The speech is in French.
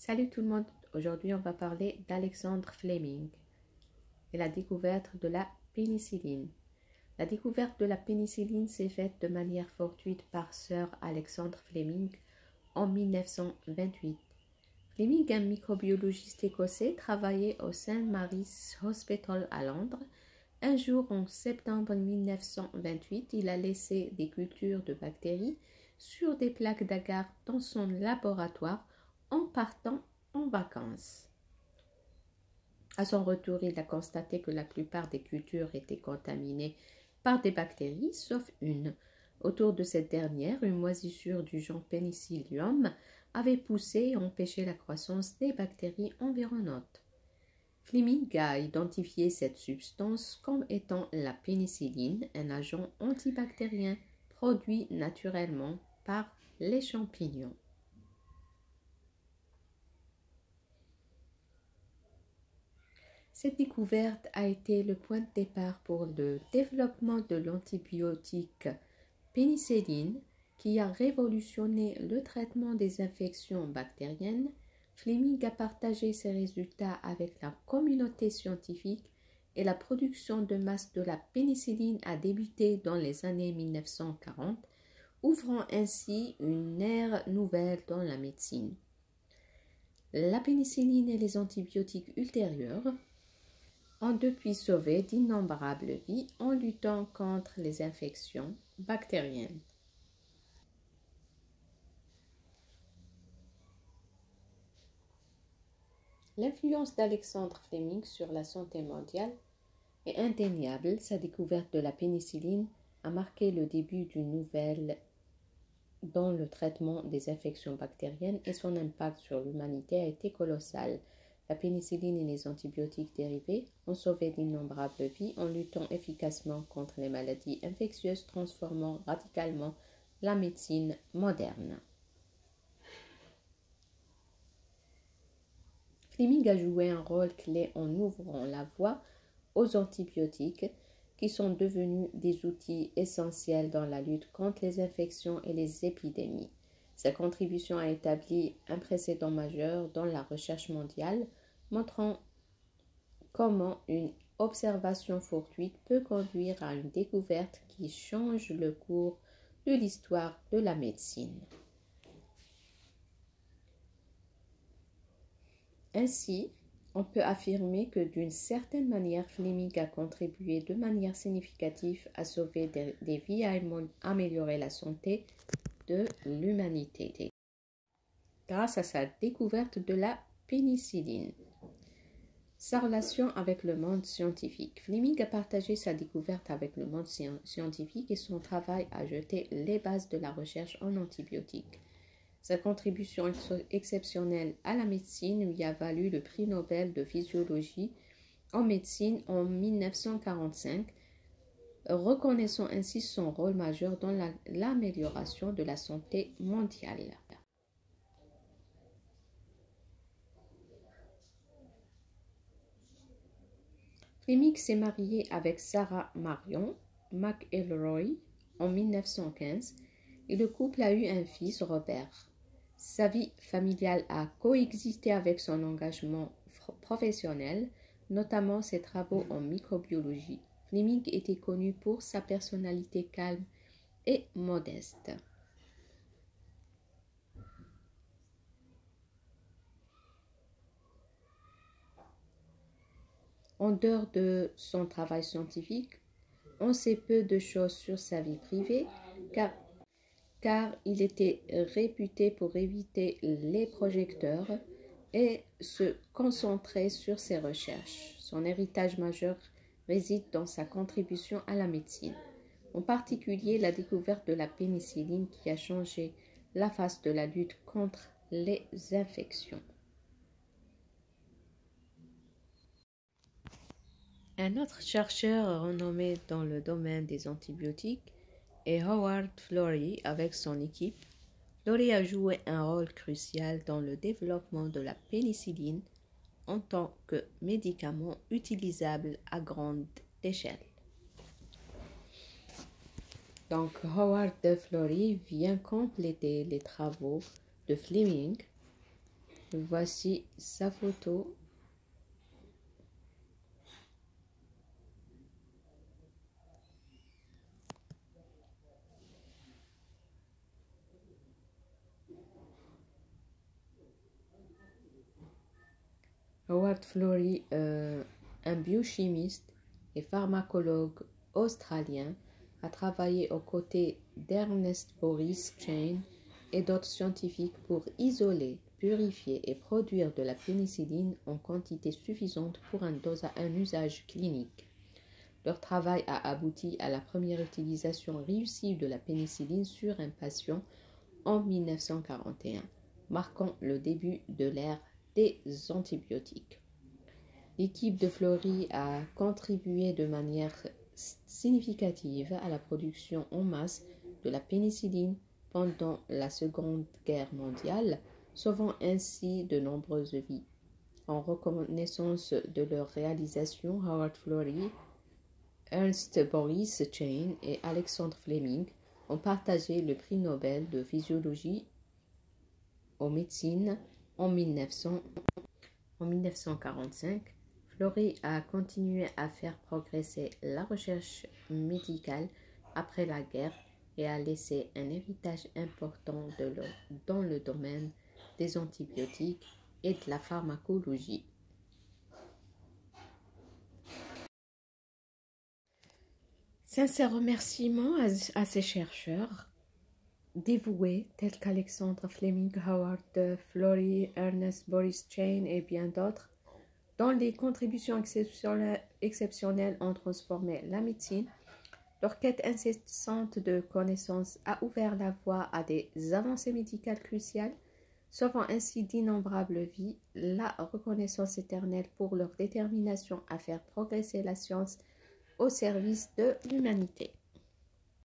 Salut tout le monde, aujourd'hui on va parler d'Alexandre Fleming et la découverte de la pénicilline. La découverte de la pénicilline s'est faite de manière fortuite par Sir Alexandre Fleming en 1928. Fleming, un microbiologiste écossais, travaillait au St. Mary's Hospital à Londres. Un jour, en septembre 1928, il a laissé des cultures de bactéries sur des plaques d'agar dans son laboratoire en partant en vacances. À son retour, il a constaté que la plupart des cultures étaient contaminées par des bactéries, sauf une. Autour de cette dernière, une moisissure du genre Penicillium avait poussé et empêché la croissance des bactéries environnantes. Fleming a identifié cette substance comme étant la pénicilline, un agent antibactérien produit naturellement par les champignons. Cette découverte a été le point de départ pour le développement de l'antibiotique pénicilline qui a révolutionné le traitement des infections bactériennes. Fleming a partagé ses résultats avec la communauté scientifique et la production de masse de la pénicilline a débuté dans les années 1940, ouvrant ainsi une ère nouvelle dans la médecine. La pénicilline et les antibiotiques ultérieurs ont depuis sauvé d'innombrables vies en luttant contre les infections bactériennes. L'influence d'Alexandre Fleming sur la santé mondiale est indéniable. Sa découverte de la pénicilline a marqué le début d'une nouvelle dans le traitement des infections bactériennes et son impact sur l'humanité a été colossal. La pénicilline et les antibiotiques dérivés ont sauvé d'innombrables vies en luttant efficacement contre les maladies infectieuses, transformant radicalement la médecine moderne. Fleming a joué un rôle clé en ouvrant la voie aux antibiotiques qui sont devenus des outils essentiels dans la lutte contre les infections et les épidémies. Sa contribution a établi un précédent majeur dans la recherche mondiale, montrant comment une observation fortuite peut conduire à une découverte qui change le cours de l'histoire de la médecine. Ainsi, on peut affirmer que d'une certaine manière, Fleming a contribué de manière significative à sauver des vies et à améliorer la santé de l'humanité grâce à sa découverte de la pénicilline. Sa relation avec le monde scientifique. Fleming a partagé sa découverte avec le monde scientifique et son travail a jeté les bases de la recherche en antibiotiques. Sa contribution exceptionnelle à la médecine lui a valu le prix Nobel de physiologie en médecine en 1945, reconnaissant ainsi son rôle majeur dans l'amélioration de la santé mondiale. Fleming s'est marié avec Sarah Marion McElroy en 1915 et le couple a eu un fils, Robert. Sa vie familiale a coexisté avec son engagement professionnel, notamment ses travaux en microbiologie. Fleming était connu pour sa personnalité calme et modeste. En dehors de son travail scientifique, on sait peu de choses sur sa vie privée, car il était réputé pour éviter les projecteurs et se concentrer sur ses recherches. Son héritage majeur réside dans sa contribution à la médecine, en particulier la découverte de la pénicilline qui a changé la face de la lutte contre les infections. Un autre chercheur renommé dans le domaine des antibiotiques est Howard Florey avec son équipe. Florey a joué un rôle crucial dans le développement de la pénicilline en tant que médicament utilisable à grande échelle. Donc, Howard Florey vient compléter les travaux de Fleming Voici sa photo. Howard Florey, un biochimiste et pharmacologue australien, a travaillé aux côtés d'Ernest Boris Chain et d'autres scientifiques pour isoler, purifier et produire de la pénicilline en quantité suffisante pour un usage clinique. Leur travail a abouti à la première utilisation réussie de la pénicilline sur un patient en 1941, marquant le début de l'ère des antibiotiques. L'équipe de Florey a contribué de manière significative à la production en masse de la pénicilline pendant la Seconde Guerre mondiale, sauvant ainsi de nombreuses vies. En reconnaissance de leur réalisation, Howard Florey, Ernst Boris Chain et Alexander Fleming ont partagé le prix Nobel de physiologie aux médecines en 1945. Florey a continué à faire progresser la recherche médicale après la guerre et a laissé un héritage important dans le domaine des antibiotiques et de la pharmacologie. Sincères remerciements à ces chercheurs dévoués tels qu'Alexander Fleming, Howard Florey, Ernest Boris Chain et bien d'autres, dont les contributions exceptionnelles ont transformé la médecine. Leur quête incessante de connaissances a ouvert la voie à des avancées médicales cruciales, sauvant ainsi d'innombrables vies. La reconnaissance éternelle pour leur détermination à faire progresser la science au service de l'humanité.